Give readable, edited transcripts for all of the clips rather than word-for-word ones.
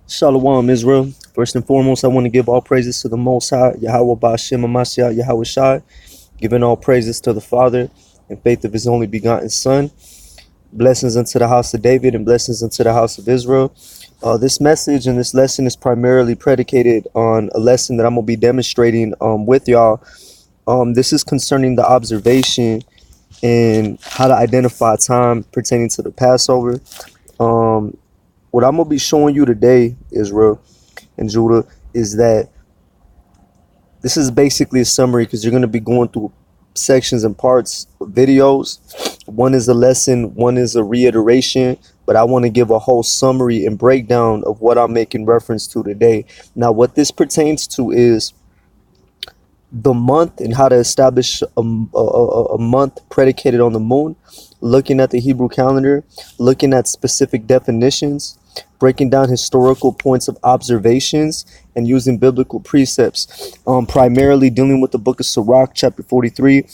Shalom, Israel. First and foremost, I want to give all praises to the Most High, Yahweh Ba'ashem Mashiach, Yahweh Shai, giving all praises to the Father in faith of His only begotten Son. Blessings unto the house of David and blessings unto the house of Israel. This message and this lesson is primarily predicated on a lesson that I'm going to be demonstrating with y'all. This is concerning the observation and how to identify time pertaining to the Passover. What I'm going to be showing you today, Israel and Judah, is that this is basically a summary because you're going to be going through sections and parts of videos. One is a lesson, one is a reiteration, but I want to give a whole summary and breakdown of what I'm making reference to today. Now, what this pertains to is the month and how to establish a month predicated on the moon, looking at the Hebrew calendar, looking at specific definitions, breaking down historical points of observations, and using biblical precepts, primarily dealing with the book of Sirach, chapter 43,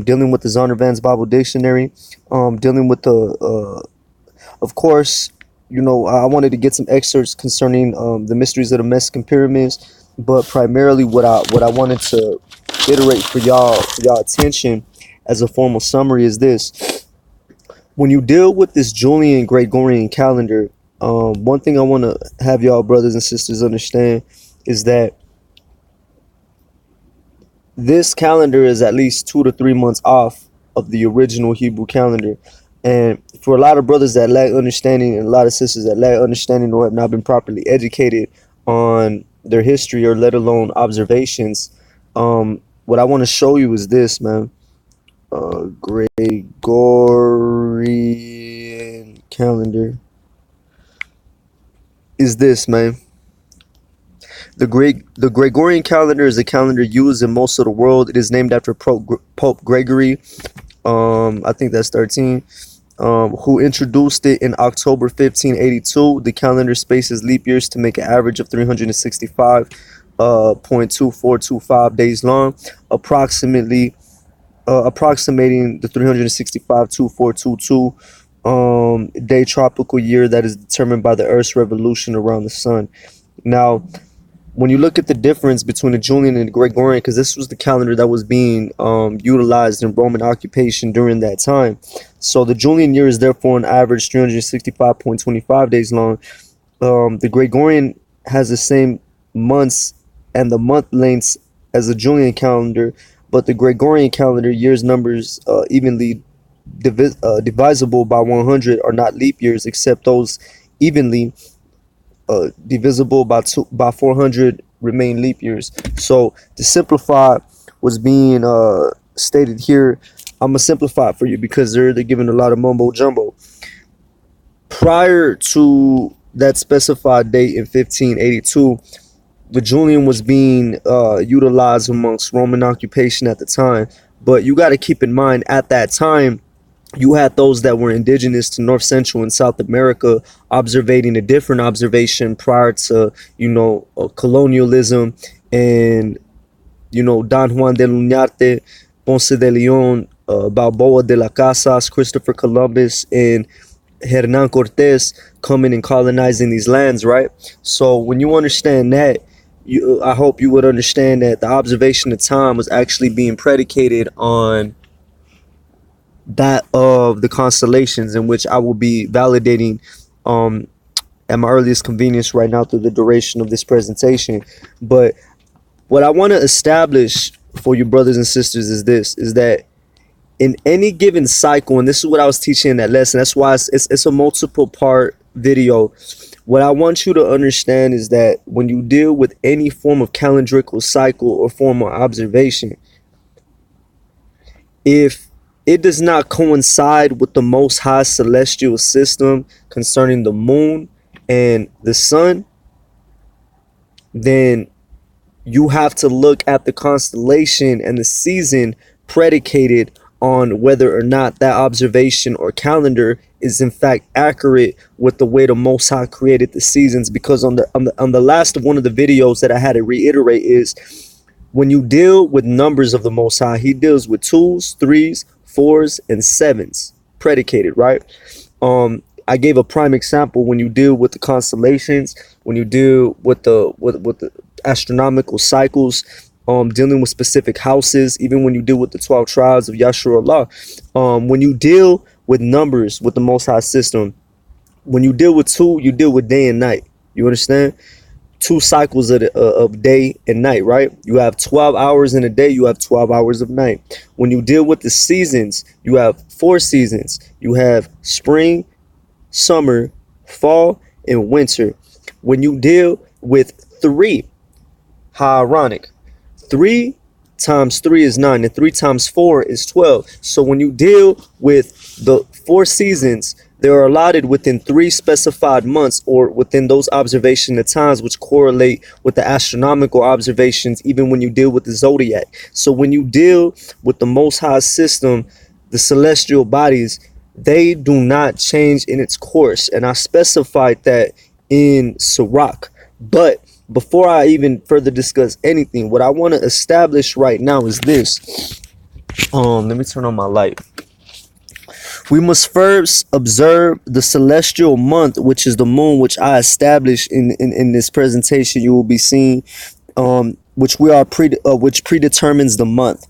dealing with the Zondervan's Bible Dictionary, dealing with the, of course, I wanted to get some excerpts concerning the mysteries of the Mexican pyramids, but primarily what I wanted to iterate for y'all attention as a formal summary is this. When you deal with this Julian Gregorian calendar, one thing I want to have y'all brothers and sisters understand is that this calendar is at least 2 to 3 months off of the original Hebrew calendar. And for a lot of brothers that lack understanding and a lot of sisters that lack understanding or have not been properly educated on their history or let alone observations, what I want to show you is this, man. Gregorian calendar is this, man. The Gregorian calendar is a calendar used in most of the world. It is named after Pope Gregory. I think that's 13. Who introduced it in October 1582. The calendar spaces leap years to make an average of 365.2425 days long, approximating the 365.2422 day tropical year that is determined by the Earth's revolution around the sun. Now, when you look at the difference between the Julian and the Gregorian, because this was the calendar that was being utilized in Roman occupation during that time. So the Julian year is therefore on average 365.25 days long. The Gregorian has the same months and the month lengths as the Julian calendar, but the Gregorian calendar years numbers evenly divisible by 100 are not leap years, except those evenly divisible by 400 remain leap years. So to simplify what's being stated here, I'm gonna simplify it for you because they're giving a lot of mumbo jumbo. Prior to that specified date in 1582, the Julian was being utilized amongst Roman occupation at the time. But you got to keep in mind, at that time, you had those that were indigenous to North Central and South America observing a different observation prior to, colonialism and, Don Juan de Luñarte, Ponce de Leon, Balboa de las Casas, Christopher Columbus, and Hernan Cortez coming and colonizing these lands, right? So when you understand that, I hope you would understand that the observation of time was actually being predicated on that of the constellations, in which I will be validating at my earliest convenience right now through the duration of this presentation. But what I want to establish for you brothers and sisters is this, is that in any given cycle, and this is what I was teaching in that lesson, that's why it's a multiple part video. What I want you to understand is that when you deal with any form of calendrical cycle or form of observation, if it does not coincide with the Most High celestial system concerning the moon and the sun, then you have to look at the constellation and the season predicated on whether or not that observation or calendar is in fact accurate with the way the Most High created the seasons. Because on the last of one of the videos that I had to reiterate is, when you deal with numbers of the Most High, He deals with 2s, 3s, 4s, and 7s predicated, right? I gave a prime example when you deal with the constellations, when you deal with the astronomical cycles, dealing with specific houses, even when you deal with the 12 tribes of Yahshua Allah, when you deal with numbers with the Most High system, when you deal with two, you deal with day and night. You understand? Two cycles of day and night, right? You have 12 hours in a day, you have 12 hours of night. When you deal with the seasons, you have 4 seasons. You have spring, summer, fall, and winter. When you deal with three, how ironic. 3 times 3 is 9, and 3 times 4 is 12. So when you deal with the 4 seasons, they are allotted within 3 specified months, or within those observation of times which correlate with the astronomical observations, even when you deal with the zodiac. So when you deal with the Most High system, the celestial bodies, they do not change in its course. And I specified that in Sirach. But before I even further discuss anything, what I want to establish right now is this. Let me turn on my light. We must first observe the celestial month, which is the moon, which I established in this presentation. You will be seeing, which predetermines the month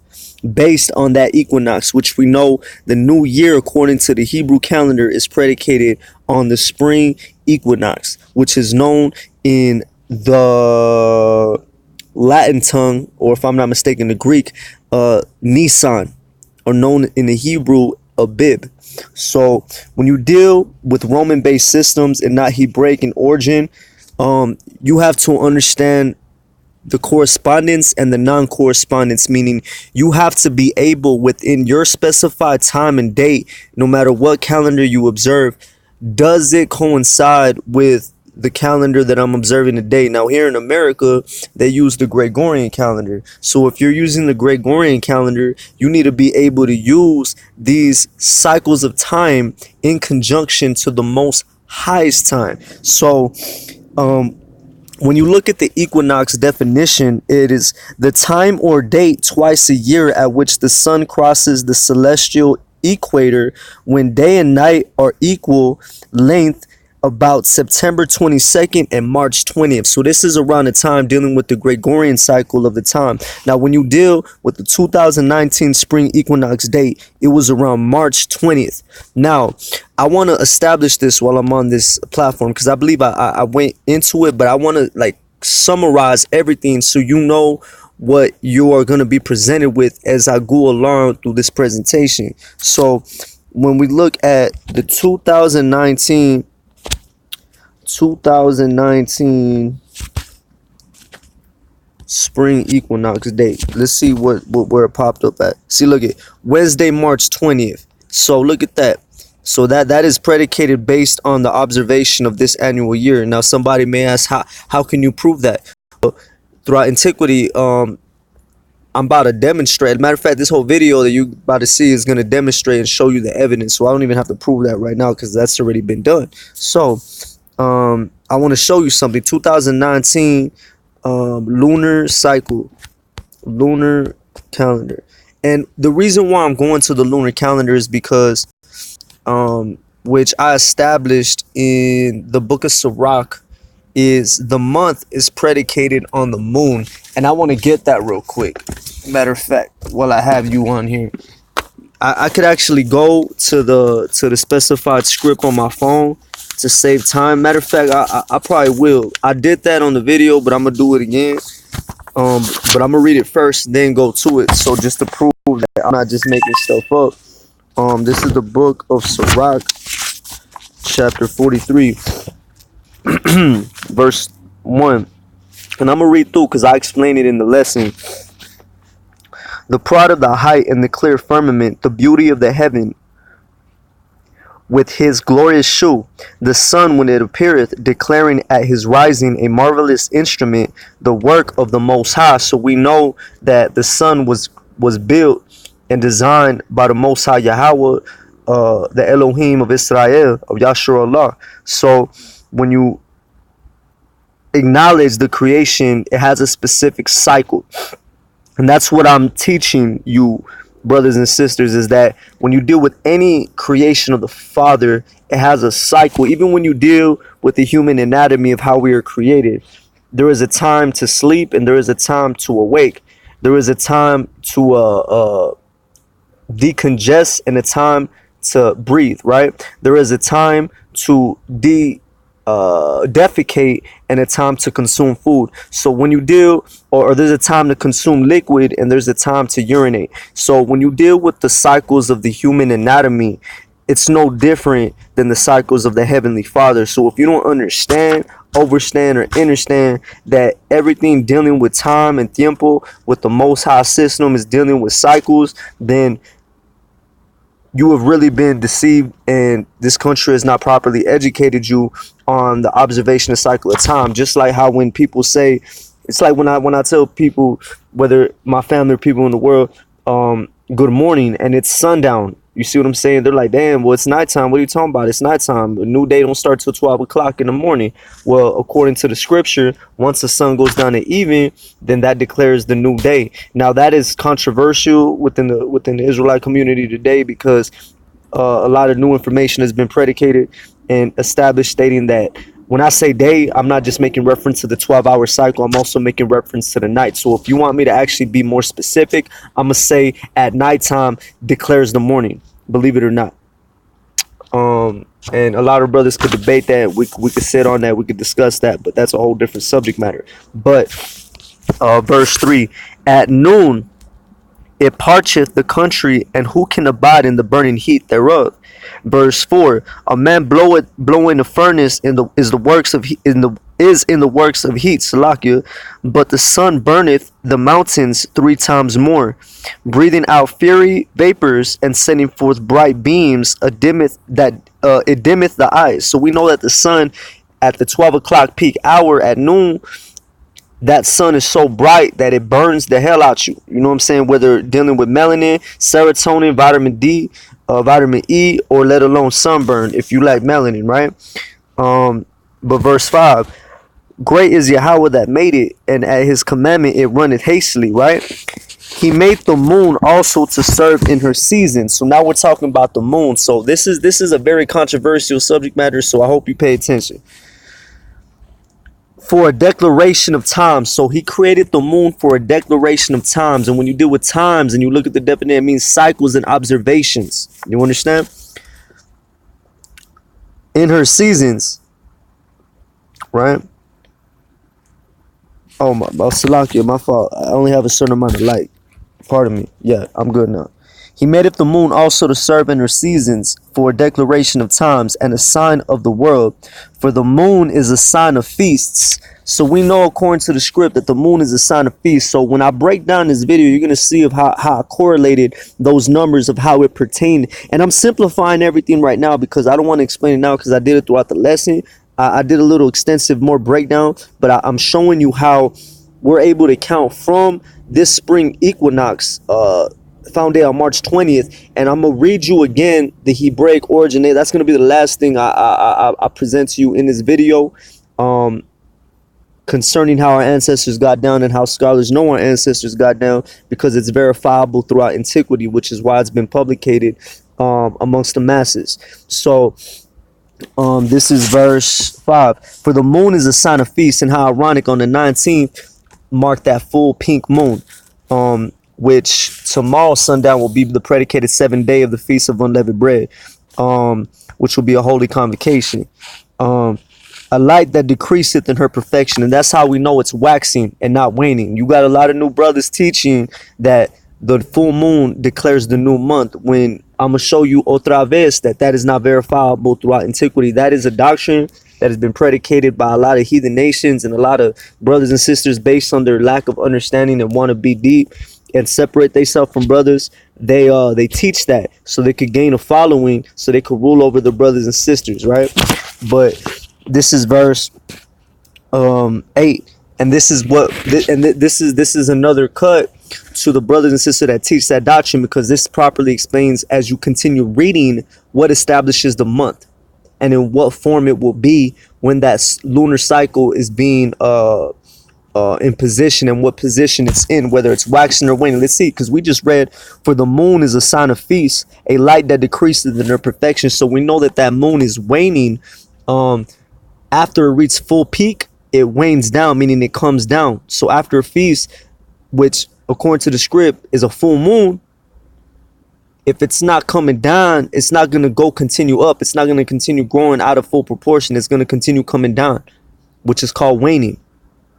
based on that equinox, which we know the new year according to the Hebrew calendar is predicated on the spring equinox, which is known in the Latin tongue, or if I'm not mistaken, the Greek, Nisan, or known in the Hebrew, Abib. So when you deal with Roman-based systems and not Hebraic in origin, you have to understand the correspondence and the non-correspondence, meaning you have to be able within your specified time and date, no matter what calendar you observe, does it coincide with the calendar that I'm observing today? Now here in America, they use the Gregorian calendar. So if you're using the Gregorian calendar, you need to be able to use these cycles of time in conjunction to the most highest time. So when you look at the equinox definition, it is the time or date twice a year at which the sun crosses the celestial equator, when day and night are equal length, about September 22nd and March 20th. So this is around the time dealing with the Gregorian cycle of the time. Now, when you deal with the 2019 spring equinox date, it was around March 20th. Now, I want to establish this while I'm on this platform, because I believe I went into it, but I want to like summarize everything so you know what you are going to be presented with as I go along through this presentation. So when we look at the 2019 spring equinox date, let's see where it popped up at. See, look at Wednesday, March 20th. So look at that. So that is predicated based on the observation of this annual year. Now somebody may ask, how can you prove that? Throughout antiquity, I'm about to demonstrate. Matter of fact, this whole video that you about to see is going to demonstrate and show you the evidence. So I don't even have to prove that right now, because that's already been done. So I want to show you something. 2019 lunar cycle, lunar calendar. And the reason why I'm going to the lunar calendar is because which I established in the book of Sirach, is the month is predicated on the moon. And I want to get that real quick. Matter of fact, while I have you on here, I could actually go to the specified script on my phone to save time. Matter of fact, I probably will. I did that on the video, but I'm gonna do it again. But I'm gonna read it first, then go to it. So just to prove that I'm not just making stuff up. This is the book of Sirach, chapter 43, verse 1. And I'm gonna read through because I explained it in the lesson. The pride of the height and the clear firmament, the beauty of the heaven, with his glorious shew, the sun when it appeareth, declaring at his rising a marvelous instrument, the work of the Most High. So we know that the sun was built and designed by the Most High Yahweh, the Elohim of Israel, of Yahshua Allah. So when you acknowledge the creation, it has a specific cycle. And that's what I'm teaching you brothers and sisters, is that when you deal with any creation of the Father, it has a cycle. Even when you deal with the human anatomy of how we are created, there is a time to sleep and there is a time to awake. There is a time to decongest and a time to breathe, right? There is a time to defecate and a time to consume food. So when you deal, or there's a time to consume liquid and there's a time to urinate. So when you deal with the cycles of the human anatomy, it's no different than the cycles of the Heavenly Father. So if you don't understand, overstand, or understand that everything dealing with time and tiempo with the Most High system is dealing with cycles, then you have really been deceived, and this country has not properly educated you on the observation of cycle of time. Just like how when people say, it's like when I tell people, whether my family or people in the world, good morning, and it's sundown. You see what I'm saying? They're like, damn, well, it's nighttime. What are you talking about? It's nighttime. A new day don't start till 12 o'clock in the morning. Well, according to the scripture, once the sun goes down at even, then that declares the new day. Now, that is controversial within the Israelite community today, because a lot of new information has been predicated and established, stating that when I say day, I'm not just making reference to the 12-hour cycle. I'm also making reference to the night. So if you want me to actually be more specific, I'm going to say at nighttime declares the morning, believe it or not. And a lot of brothers could debate that. We could sit on that. We could discuss that, but that's a whole different subject matter. But verse 3, at noon it parcheth the country, and who can abide in the burning heat thereof? Verse 4, a man blowing a furnace in the works of in the works of heat, Salakia, but the sun burneth the mountains 3 times more, breathing out fiery vapors and sending forth bright beams, it dimmeth the eyes. So we know that the sun at the 12 o'clock peak hour at noon, that sun is so bright that it burns the hell out you. You know what I'm saying? Whether dealing with melanin, serotonin, vitamin D, vitamin E, or let alone sunburn if you like melanin, right? But verse 5, great is Yahweh that made it, and at his commandment it runneth hastily, right? He made the moon also to serve in her season. So now we're talking about the moon. So this is a very controversial subject matter, so I hope you pay attention. For a declaration of times. So he created the moon for a declaration of times. And when you deal with times and you look at the definition, it means cycles and observations. You understand? In her seasons, right? Oh my Salakia, my fault. I only have a certain amount of light. Pardon me. Yeah, I'm good now. He made it the moon also to serve in her seasons, for a declaration of times and a sign of the world. For the moon is a sign of feasts. So we know according to the script that the moon is a sign of feast. So when I break down this video, you're going to see of how I correlated those numbers of how it pertained. And I'm simplifying everything right now because I don't want to explain it now because I did it throughout the lesson. I did a little extensive more breakdown, but I'm showing you how we're able to count from this spring equinox, found day on March 20th, and I'm gonna read you again the Hebraic origin. That's gonna be the last thing I present to you in this video, concerning how our ancestors got down and how scholars know our ancestors got down, because it's verifiable throughout antiquity, which is why it's been publicated amongst the masses. So this is verse 5. For the moon is a sign of feast, and how ironic, on the 19th marked that full pink moon, which tomorrow sundown will be the predicated 7th day of the Feast of Unleavened Bread, which will be a holy convocation. A light that decreaseth in her perfection, and that's how we know it's waxing and not waning. You got a lot of new brothers teaching that the full moon declares the new month, when I'm going to show you otra vez that is not verifiable throughout antiquity. That is a doctrine that has been predicated by a lot of heathen nations and a lot of brothers and sisters based on their lack of understanding and want to be deep and separate themselves from brothers. They teach that so they could gain a following, so they could rule over the brothers and sisters, right? But this is verse 8, and this is what this is another cut to the brothers and sisters that teach that doctrine, because this properly explains, as you continue reading, what establishes the month and in what form it will be when that lunar cycle is being in position and what position it's in, whether it's waxing or waning. Let's see, because we just read, for the moon is a sign of feast, a light that decreases in her perfection. So we know that that moon is waning. After it reaches full peak, it wanes down, meaning it comes down. So after a feast, which according to the script is a full moon, if it's not coming down, it's not going to go continue up. It's not going to continue growing out of full proportion. It's going to continue coming down, which is called waning.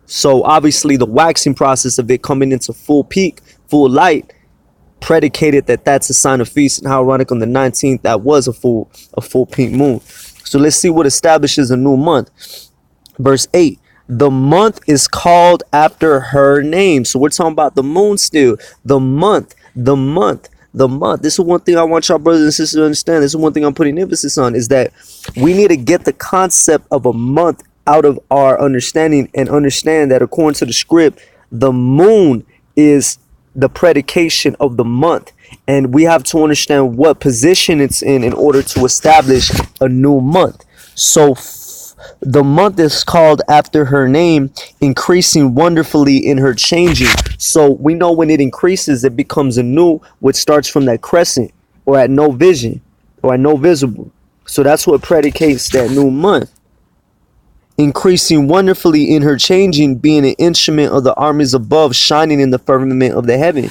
So obviously the waxing process of it coming into full peak, full light, predicated that that's a sign of feast. And how ironic, on the 19th, that was a full pink moon. So let's see what establishes a new month. Verse 8. The month is called after her name. So we're talking about the moon still. The month. This is one thing I want y'all brothers and sisters to understand. This is one thing I'm putting emphasis on, is that we need to get the concept of a month out of our understanding and understand that according to the script, the moon is the predication of the month. And we have to understand what position it's in order to establish a new month. So the month is called after her name, increasing wonderfully in her changing. So we know when it increases, it becomes a new, which starts from that crescent, or at no vision, or at no visible. So that's what predicates that new month. Increasing wonderfully in her changing, being an instrument of the armies above, shining in the firmament of the heaven.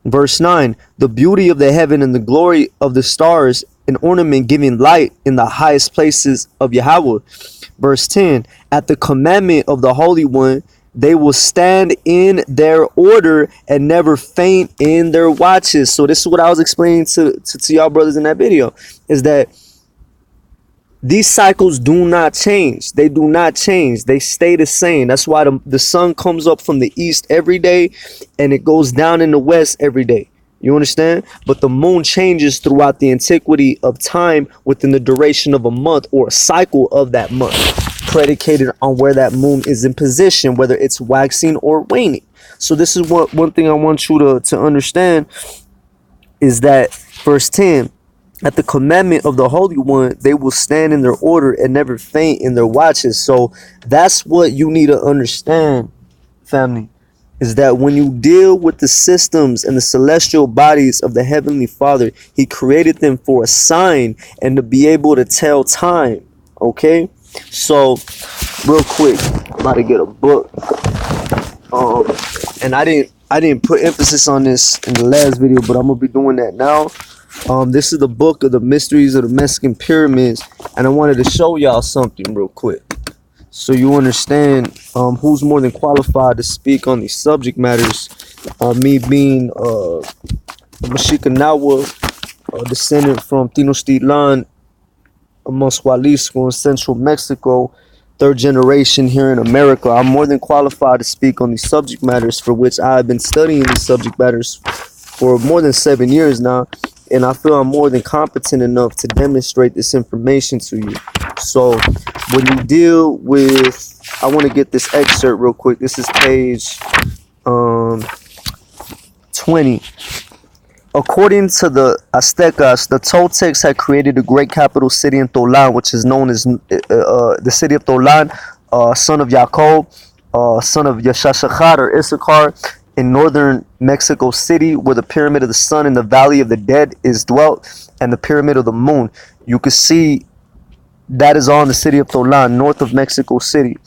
Verse 9, the beauty of the heaven and the glory of the stars, an ornament giving light in the highest places of Yahweh. Verse 10, at the commandment of the Holy One, they will stand in their order and never faint in their watches. So this is what I was explaining to y'all brothers in that video, is that these cycles do not change. They do not change. They stay the same. That's why the sun comes up from the east every day and it goes down in the west every day. You understand? But the moon changes throughout the antiquity of time within the duration of a month, or a cycle of that month, predicated on where that moon is in position, whether it's waxing or waning. So this is one thing I want you to understand, is that verse 10, at the commandment of the Holy One, they will stand in their order and never faint in their watches. So that's what you need to understand, family, is that when you deal with the systems and the celestial bodies of the Heavenly Father, He created them for a sign and to be able to tell time. Okay? So, real quick, I'm about to get a book. And I didn't put emphasis on this in the last video, but I'm gonna be doing that now. This is the book of the mysteries of the Mexican pyramids, and I wanted to show y'all something real quick, so you understand who's more than qualified to speak on these subject matters. Me being a Mexicanahua, descendant from Tenochtitlan, amongst Jalisco in central Mexico, third generation here in America. I'm more than qualified to speak on these subject matters, for which I've been studying these subject matters for more than 7 years now. And I feel I'm more than competent enough to demonstrate this information to you. So when you deal with, I want to get this excerpt real quick. This is page 20. According to the Aztecas, the Toltecs had created a great capital city in Tolan, which is known as the city of Tolan, son of Jacob, son of Yashashachar or Issachar, in northern Mexico City, where the pyramid of the sun in the valley of the dead is dwelt, and the pyramid of the moon. You can see that is all in the city of Tolan, north of Mexico City,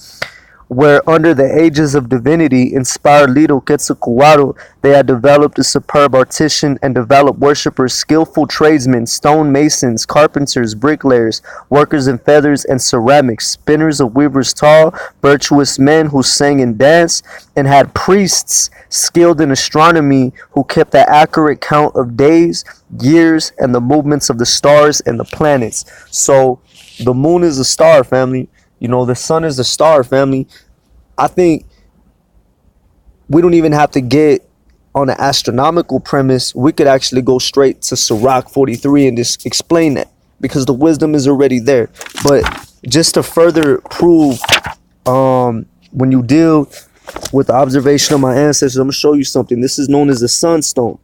where under the ages of divinity inspired Lido Quetzalcoatl, they had developed a superb artisan and developed worshippers, skillful tradesmen, stone masons, carpenters, bricklayers, workers in feathers and ceramics, spinners of weavers tall, virtuous men who sang and danced, and had priests skilled in astronomy who kept an accurate count of days, years, and the movements of the stars and the planets. So the moon is a star, family. You know, the sun is a star, family. I think we don't even have to get on an astronomical premise. We could actually go straight to Sirach 43 and just explain that, because the wisdom is already there. But just to further prove, when you deal with the observation of my ancestors, I'm going to show you something. This is known as the sunstone.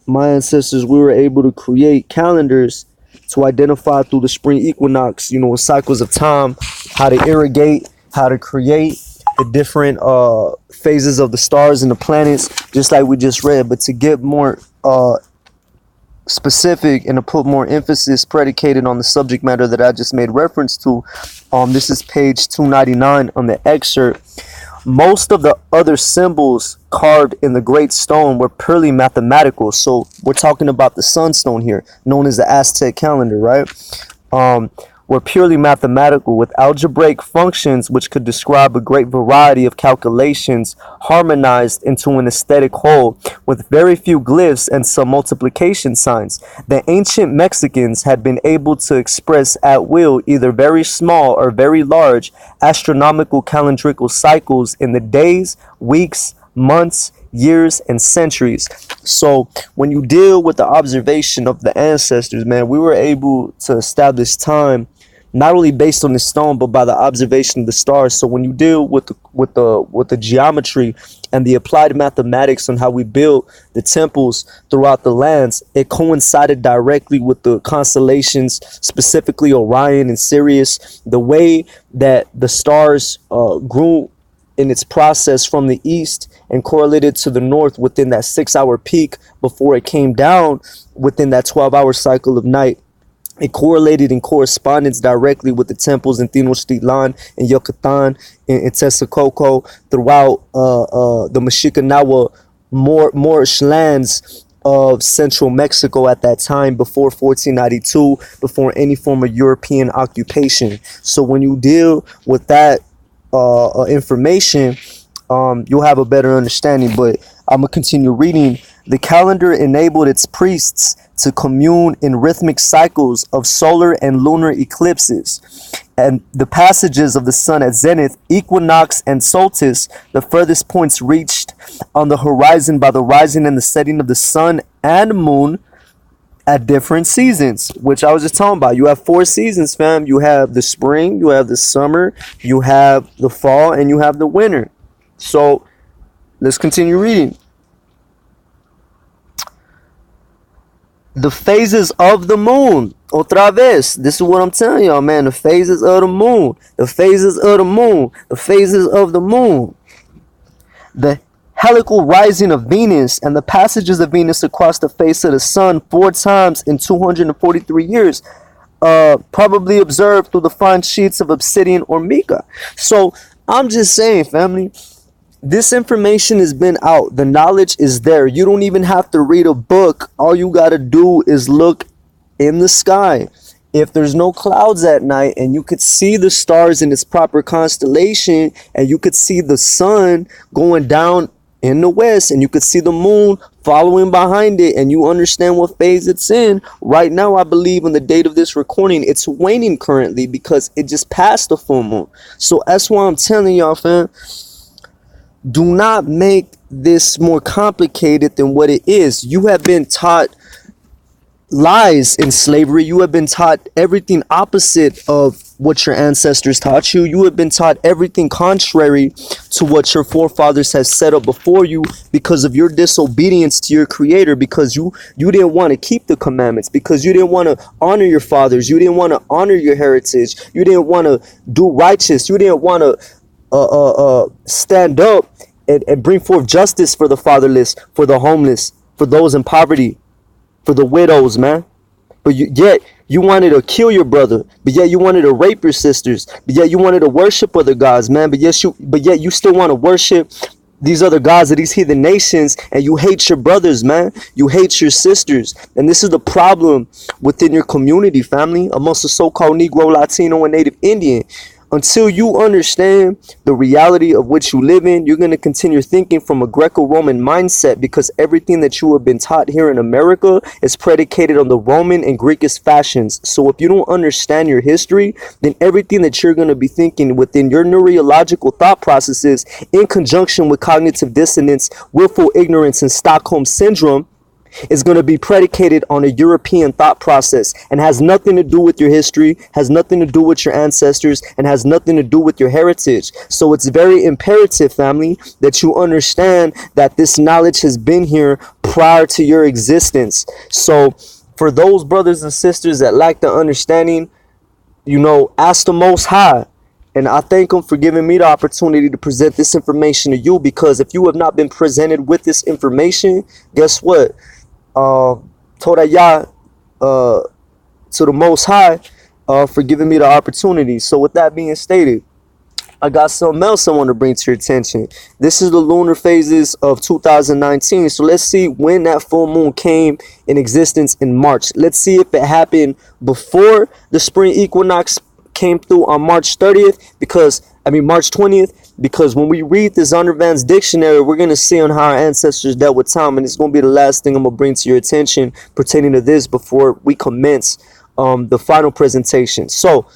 My ancestors, we were able to create calendars to identify through the spring equinox, you know, cycles of time, how to irrigate, how to create, the different phases of the stars and the planets, just like we just read. But to get more specific and to put more emphasis predicated on the subject matter that I just made reference to, this is page 299 on the excerpt. Most of the other symbols carved in the great stone were purely mathematical. So we're talking about the sunstone here, known as the Aztec calendar, right? Were purely mathematical, with algebraic functions which could describe a great variety of calculations harmonized into an aesthetic whole, with very few glyphs and some multiplication signs. The ancient Mexicans had been able to express at will either very small or very large astronomical calendrical cycles in the days, weeks, months, years, and centuries. So when you deal with the observation of the ancestors, man, we were able to establish time not only based on the stone, but by the observation of the stars. So when you deal with the geometry and the applied mathematics on how we build the temples throughout the lands, it coincided directly with the constellations, specifically Orion and Sirius. The way that the stars grew in its process from the east and correlated to the north within that 6-hour peak before it came down within that 12-hour cycle of night. It correlated in correspondence directly with the temples in Tenochtitlan and Yucatan and Texcoco throughout the Mexicanahua Moorish lands of central Mexico at that time, before 1492, before any form of European occupation. So when you deal with that information, you'll have a better understanding. But I'm gonna continue reading. The calendar enabled its priests to commune in rhythmic cycles of solar and lunar eclipses, and the passages of the sun at zenith, equinox, and solstice, the furthest points reached on the horizon by the rising and the setting of the sun and moon at different seasons, which I was just talking about. You have 4 seasons, fam. You have the spring, you have the summer, you have the fall, and you have the winter. So let's continue reading. The phases of the moon. Otra vez. This is what I'm telling y'all, man. The phases of the moon. The phases of the moon. The phases of the moon. The helical rising of Venus and the passages of Venus across the face of the sun 4 times in 243 years. Probably observed through the fine sheets of obsidian or mica. So I'm just saying, family, this information has been out. The knowledge is there. You don't even have to read a book. All you got to do is look in the sky. If there's no clouds at night and you could see the stars in its proper constellation, and you could see the sun going down in the west, and you could see the moon following behind it, and you understand what phase it's in. Right now, I believe on the date of this recording, it's waning currently because it just passed the full moon. So that's why I'm telling y'all, fam, do not make this more complicated than what it is. You have been taught lies in slavery. You have been taught everything opposite of what your ancestors taught you. You have been taught everything contrary to what your forefathers have set up before you because of your disobedience to your creator, because you didn't want to keep the commandments, because you didn't want to honor your fathers, you didn't want to honor your heritage, you didn't want to do righteous, you didn't want to stand up and bring forth justice for the fatherless, for the homeless, for those in poverty, for the widows, man. But yet you wanted to kill your brother, but yet you wanted to rape your sisters, but yet you wanted to worship other gods, man. But yet you still want to worship these other gods of these heathen nations, and you hate your brothers, man. You hate your sisters. And this is the problem within your community, family, amongst the so-called Negro, Latino, and Native Indian. Until you understand the reality of which you live in, you're going to continue thinking from a Greco-Roman mindset, because everything that you have been taught here in America is predicated on the Roman and Greekish fashions. So if you don't understand your history, then everything that you're going to be thinking within your neurological thought processes, in conjunction with cognitive dissonance, willful ignorance, and Stockholm syndrome, is going to be predicated on a European thought process, and has nothing to do with your history, has nothing to do with your ancestors, and has nothing to do with your heritage. So it's very imperative, family, that you understand that this knowledge has been here prior to your existence. So for those brothers and sisters that lack the understanding, ask the Most High. And I thank him for giving me the opportunity to present this information to you, because if you have not been presented with this information, guess what? Torah to the Most High for giving me the opportunity. So with that being stated, I got something else I want to bring to your attention. This is the lunar phases of 2019. So let's see when that full moon came in existence in March. Let's see if it happened before the spring equinox came through on March 30th, March 20th, because when we read the Zondervan's dictionary, we're going to see on how our ancestors dealt with time, and it's going to be the last thing I'm going to bring to your attention pertaining to this before we commence the final presentation. So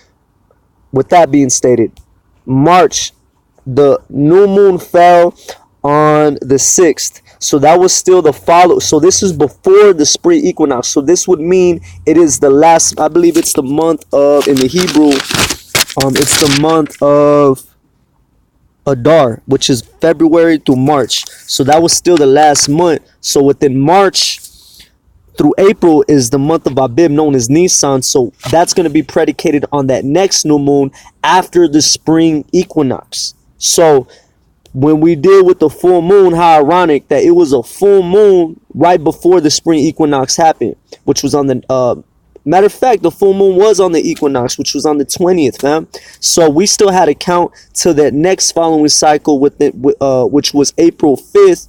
with that being stated, March, the new moon fell on the 6th. So that was still the follow. So this is before the spring equinox. So this would mean it is the last, I believe it's the month of, in the Hebrew, it's the month of Adar, which is February through March. So that was still the last month. So within March through April is the month of Abib, known as Nisan. So that's going to be predicated on that next new moon after the spring equinox. So when we deal with the full moon, how ironic that it was a full moon right before the spring equinox happened, which was on the matter of fact, the full moon was on the equinox, which was on the 20th, fam. So we still had to count to that next following cycle with it, which was April 5th,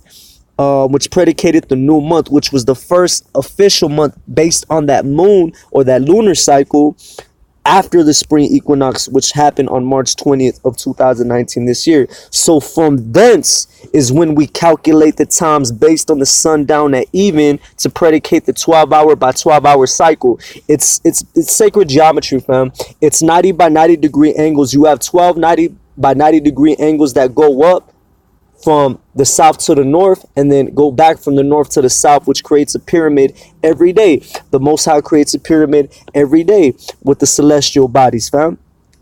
which predicated the new month, which was the first official month based on that moon or that lunar cycle after the spring equinox, which happened on March 20th of 2019 this year. So from thence is when we calculate the times based on the sundown at even to predicate the 12-hour by 12-hour cycle. It's sacred geometry, fam. It's 90 by 90 degree angles. You have 12 90 by 90 degree angles that go up from the south to the north, and then go back from the north to the south, which creates a pyramid every day. The Most High creates a pyramid every day with the celestial bodies, fam.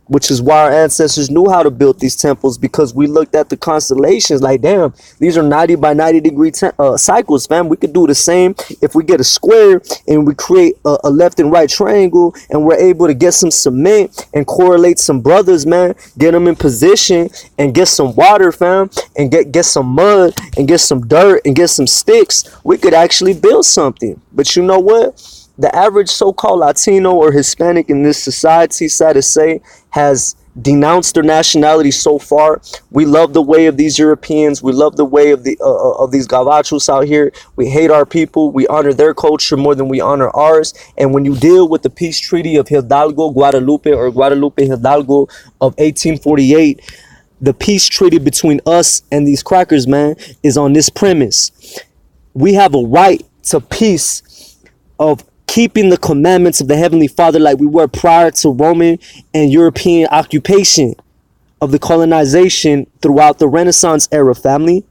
Which is why our ancestors knew how to build these temples, because we looked at the constellations like, damn, these are 90 by 90 degree cycles, fam. We could do the same if we get a square and we create a left and right triangle, and we're able to get some cement and correlate some brothers, man, get them in position and get some water, fam, and get some mud and get some dirt and get some sticks. We could actually build something. But you know what? The average so-called Latino or Hispanic in this society, sad to say, has denounced their nationality so far. We love the way of these Europeans. We love the way of these gabachos out here. We hate our people. We honor their culture more than we honor ours. And when you deal with the peace treaty of Hidalgo, Guadalupe, or Guadalupe Hidalgo of 1848, the peace treaty between us and these crackers, man, is on this premise. We have a right to peace of keeping the commandments of the Heavenly Father like we were prior to Roman and European occupation of the colonization throughout the Renaissance era, family.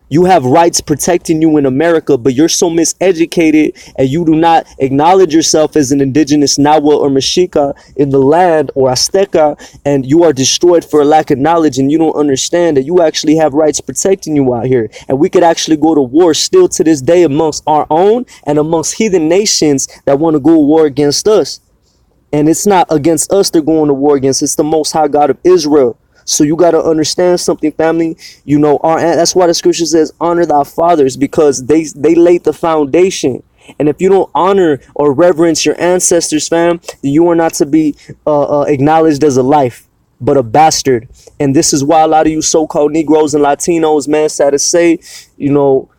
You have rights protecting you in America, but you're so miseducated and you do not acknowledge yourself as an indigenous Nahua or Mexica in the land, or Azteca, and you are destroyed for a lack of knowledge, and you don't understand that you actually have rights protecting you out here. And we could actually go to war still to this day amongst our own and amongst heathen nations that want to go to war against us. And it's not against us they're going to war against, it's the Most High God of Israel. So you got to understand something, family. You know, that's why the scripture says, honor thy fathers, because they laid the foundation. And if you don't honor or reverence your ancestors, fam, then you are not to be acknowledged as a life, but a bastard. And this is why a lot of you so-called Negroes and Latinos, man, sad to say, you know,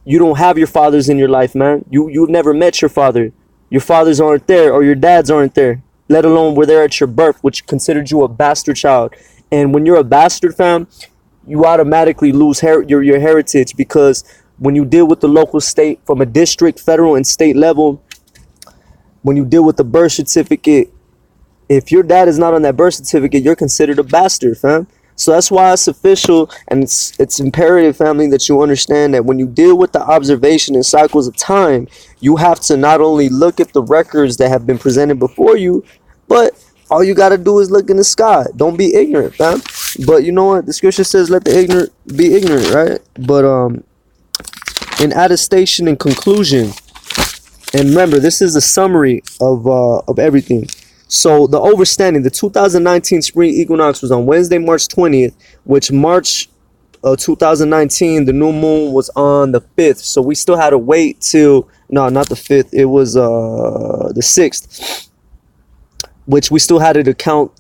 you don't have your fathers in your life, man. You've never met your father. Your fathers aren't there, or your dads aren't there, let alone were there at your birth, which considered you a bastard child. And when you're a bastard, fam, you automatically lose your heritage, because when you deal with the local state from a district, federal, and state level, when you deal with the birth certificate, if your dad is not on that birth certificate, you're considered a bastard, fam. So that's why it's official, and it's imperative, family, that you understand that when you deal with the observation and cycles of time, you have to not only look at the records that have been presented before you, but all you got to do is look in the sky. Don't be ignorant, fam. But you know what? The scripture says, let the ignorant be ignorant, right? But in attestation and conclusion, and remember, this is a summary of everything. So the overstanding, the 2019 spring equinox was on Wednesday, March 20th, which March 2019, the new moon was on the 5th. So we still had to wait till, no, not the 5th, it was the 6th, which we still had to count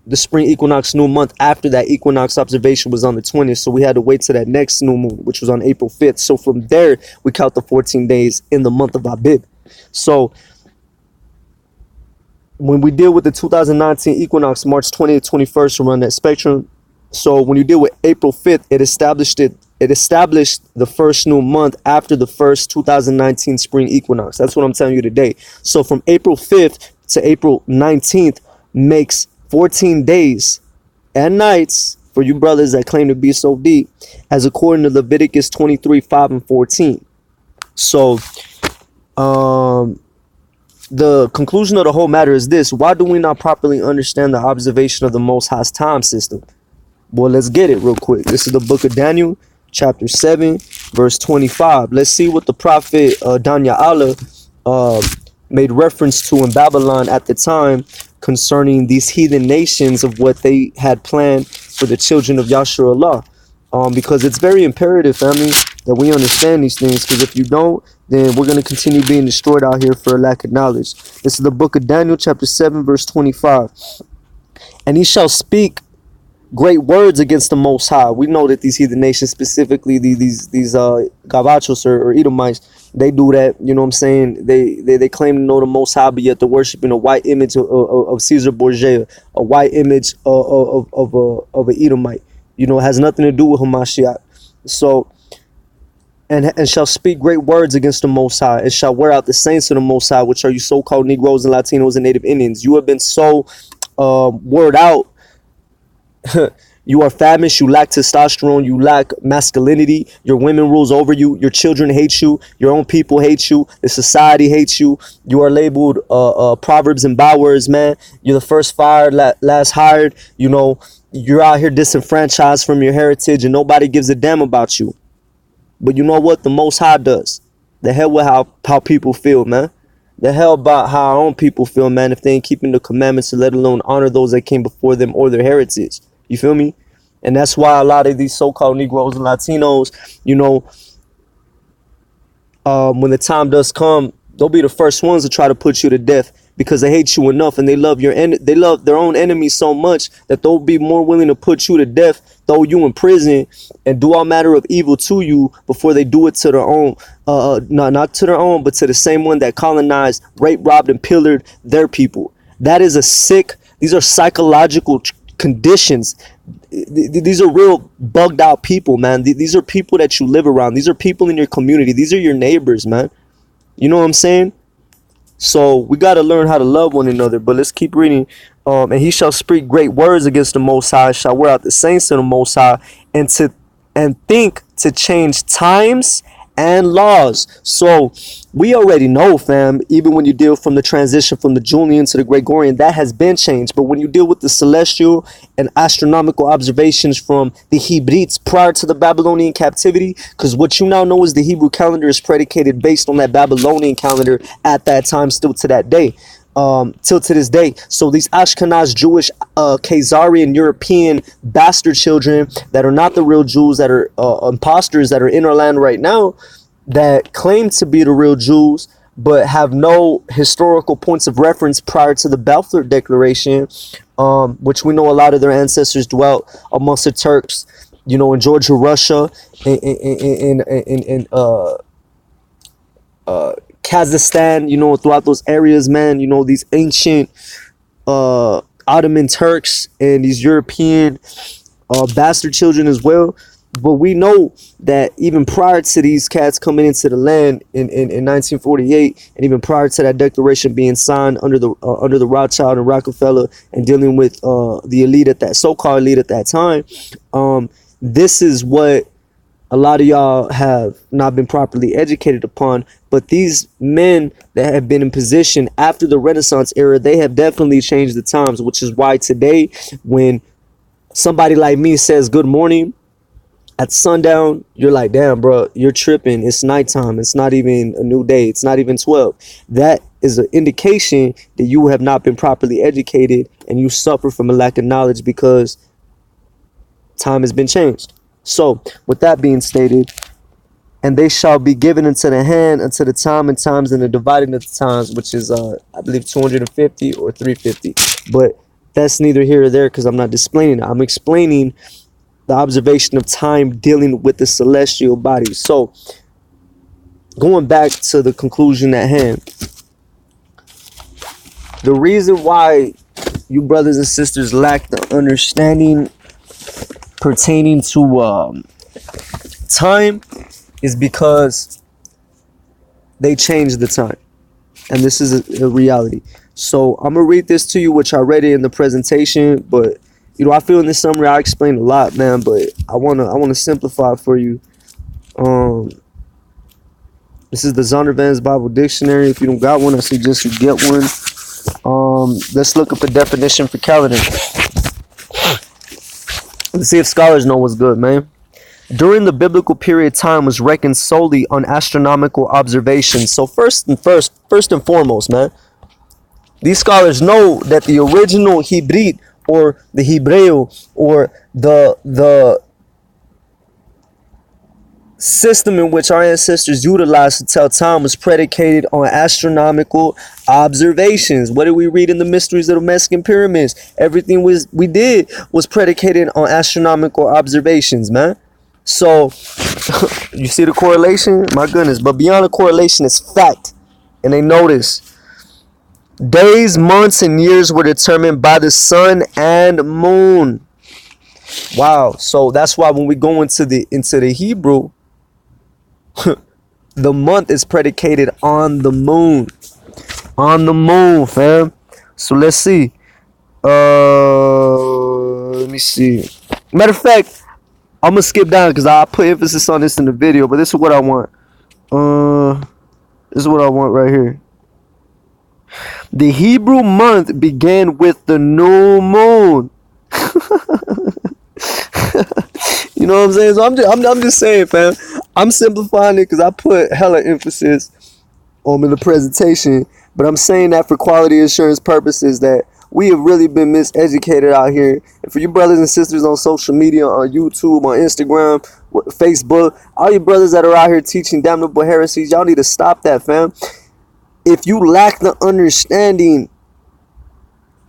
the spring equinox new month after that equinox observation was on the 20th. So we had to wait till that next new moon, which was on April 5th. So from there, we count the 14 days in the month of Abib. So when we deal with the 2019 equinox, March 20th, 21st, around that spectrum. So when you deal with April 5th, it established the first new month after the first 2019 spring equinox. That's what I'm telling you today. So from April 5th to April 19th makes 14 days and nights for you brothers that claim to be so deep, as according to Leviticus 23, 5 and 14. So the conclusion of the whole matter is this: why do we not properly understand the observation of the Most High's time system? Well, let's get it real quick. This is the book of Daniel, chapter 7, verse 25. Let's see what the prophet Daniel made reference to in Babylon at the time concerning these heathen nations, of what they had planned for the children of Yasharallah. Because it's very imperative, family, that we understand these things, because if you don't, then we're going to continue being destroyed out here for a lack of knowledge. This is the book of Daniel, chapter 7, verse 25. And he shall speak great words against the Most High. We know that these heathen nations, specifically these Gavachos or Edomites, they do that. You know what I'm saying? They claim to know the Most High, but yet they're worshiping a white image of Caesar Borgia, a white image of an Edomite. You know, it has nothing to do with Hamashiach. So, and shall speak great words against the Most High, and shall wear out the saints of the Most High, which are you so-called Negroes and Latinos and Native Indians. You have been so word out. You are famished, you lack testosterone, you lack masculinity, your women rules over you, your children hate you, your own people hate you, the society hates you, you are labeled proverbs and bywords, man. You're the first fired, last hired. You know, you're out here disenfranchised from your heritage, and nobody gives a damn about you. But you know what? The Most High does. The hell with how people feel, man. The hell about how our own people feel, man, if they ain't keeping the commandments, let alone honor those that came before them or their heritage. You feel me? And that's why a lot of these so-called Negroes and Latinos, you know, when the time does come, they'll be the first ones to try to put you to death, because they hate you enough, and they love their own enemies so much that they'll be more willing to put you to death, throw you in prison, and do all manner of evil to you before they do it to their own, not to their own, but to the same one that colonized, raped, robbed, and pillared their people. That is these are psychological conditions. These are real bugged out people, man. These are people that you live around. These are people in your community. These are your neighbors, man. You know what I'm saying? So we got to learn how to love one another. But let's keep reading. And he shall speak great words against the Most High, shall wear out the saints of the Most High, and think to change times and laws. So we already know, fam, even when you deal from the transition from the Julian to the Gregorian, that has been changed. But when you deal with the celestial and astronomical observations from the Hebrides prior to the Babylonian captivity, because what you now know is the Hebrew calendar is predicated based on that Babylonian calendar at that time, still to that day, till to this day. So these Ashkenaz Jewish, Khazarian, European bastard children that are not the real Jews, that are imposters that are in our land right now, that claim to be the real Jews, but have no historical points of reference prior to the Balfour Declaration, which we know a lot of their ancestors dwelt amongst the Turks, you know, in Georgia, Russia, in Kazakhstan, you know, throughout those areas, man. You know, these ancient Ottoman Turks and these European bastard children as well. But we know that even prior to these cats coming into the land in 1948, and even prior to that declaration being signed under the Rothschild and Rockefeller, and dealing with the elite at that so-called elite at that time, this is what a lot of y'all have not been properly educated upon. But these men that have been in position after the Renaissance era, they have definitely changed the times, which is why today, when somebody like me says good morning at sundown, you're like, damn, bro, you're tripping. It's nighttime. It's not even a new day. It's not even 12. That is an indication that you have not been properly educated and you suffer from a lack of knowledge because time has been changed. So, with that being stated, and they shall be given into the hand until the time and times and the dividing of the times, which is I believe 250 or 350. But that's neither here or there because I'm not explaining it. I'm explaining the observation of time dealing with the celestial bodies. So, going back to the conclusion at hand, the reason why you brothers and sisters lack the understanding pertaining to time is because they changed the time, and this is a reality. So I'm gonna read this to you, which I read it in the presentation, but I feel in this summary I explained a lot, man, but I wanna simplify for you. This is the Zondervan's Bible Dictionary. If you don't got one, I suggest you get one. Let's look up the definition for calendar. Let's see if scholars know what's good, man. During the biblical period, time was reckoned solely on astronomical observations. So first and foremost, man, these scholars know that the original Hibrit or the Hebreo or the system in which our ancestors utilized to tell time was predicated on astronomical observations. What did we read in the mysteries of the Mexican pyramids? Everything we did was predicated on astronomical observations, man. So you see the correlation? My goodness. But beyond the correlation is fact. And they notice days, months, and years were determined by the sun and moon. Wow. So that's why when we go into the Hebrew, the month is predicated on the moon. On the moon, fam. So let's see. Let me see. Matter of fact, I'm gonna skip down because I put emphasis on this in the video, but this is what I want. This is what I want right here. The Hebrew month began with the new moon. You know what I'm saying? So I'm just saying, fam. I'm simplifying it because I put hella emphasis in the presentation, but I'm saying that for quality assurance purposes that we have really been miseducated out here. And for you brothers and sisters on social media, on YouTube, on Instagram, Facebook, all you brothers that are out here teaching damnable heresies, y'all need to stop that, fam. If you lack the understanding,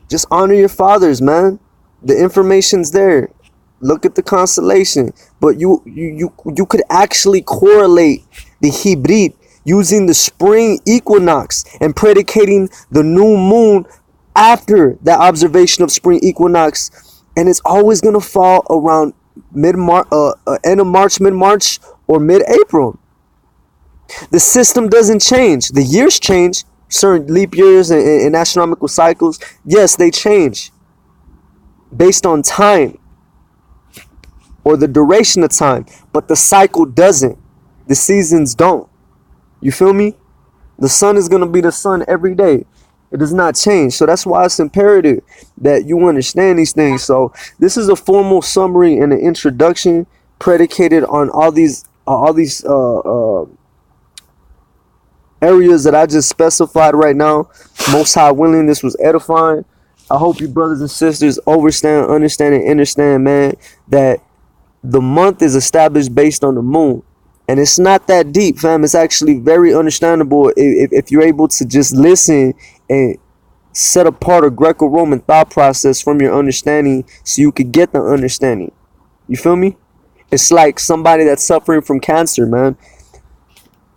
just honor your fathers, man. The information's there. Look at the constellation. But you could actually correlate the Hibrit using the spring equinox and predicating the new moon after that observation of spring equinox, and it's always going to fall around end of March, mid-March, or mid-April. The system doesn't change. The years change. Certain leap years and astronomical cycles, yes, they change based on time or the duration of time, but the cycle doesn't. The seasons don't. You feel me? The sun is going to be the sun every day. It does not change. So that's why it's imperative that you understand these things. So this is a formal summary and an introduction predicated on all these areas that I just specified right now. Most High willing, this was edifying. I hope you brothers and sisters understand, man, that the month is established based on the moon. And it's not that deep, fam. It's actually very understandable if you're able to just listen and set apart a Greco-Roman thought process from your understanding so you could get the understanding. You feel me? It's like somebody that's suffering from cancer, man.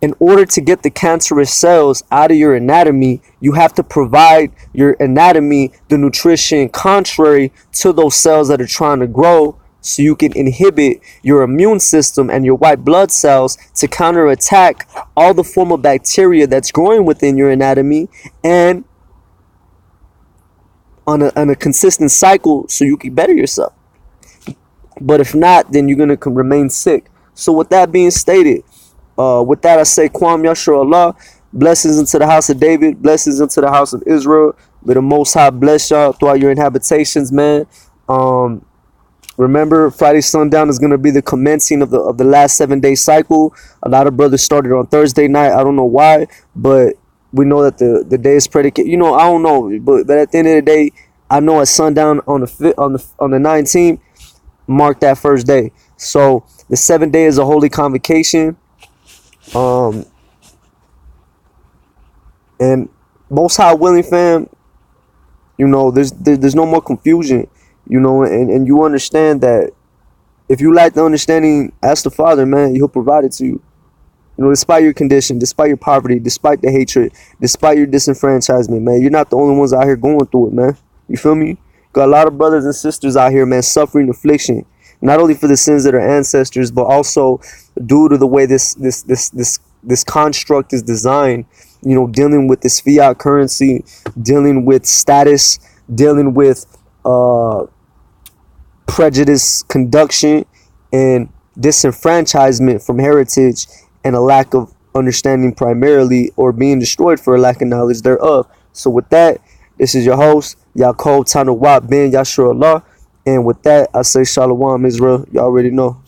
In order to get the cancerous cells out of your anatomy, you have to provide your anatomy the nutrition contrary to those cells that are trying to grow, so you can inhibit your immune system and your white blood cells to counterattack all the form of bacteria that's growing within your anatomy, and on a consistent cycle so you can better yourself. But if not, then you're going to remain sick. So with that being stated, with that I say, Kwam Yashar Allah, blessings into the house of David, blessings into the house of Israel. May the Most High bless y'all throughout your inhabitations, man. Remember, Friday sundown is going to be the commencing of the last 7-day cycle. A lot of brothers started on Thursday night. I don't know why, but We know that the day is predicated. I don't know, but at the end of the day, I know at sundown on the 19th marked that first day. So the 7th day is a holy convocation. Um, and most high willing, fam, there's no more confusion, and you understand that if you lack the understanding, ask the Father, man, he'll provide it to you. Despite your condition, despite your poverty, despite the hatred, despite your disenfranchisement, man, you're not the only ones out here going through it, man. You feel me? Got a lot of brothers and sisters out here, man, suffering affliction, not only for the sins of their ancestors, but also due to the way this construct is designed. Dealing with this fiat currency, dealing with status, dealing with prejudice, conduction, and disenfranchisement from heritage, and a lack of understanding primarily, or being destroyed for a lack of knowledge thereof. So with that, this is your host, Yaakov Tanawat Ben Yashur Allah. And with that, I say Shalom Israel. Y'all already know.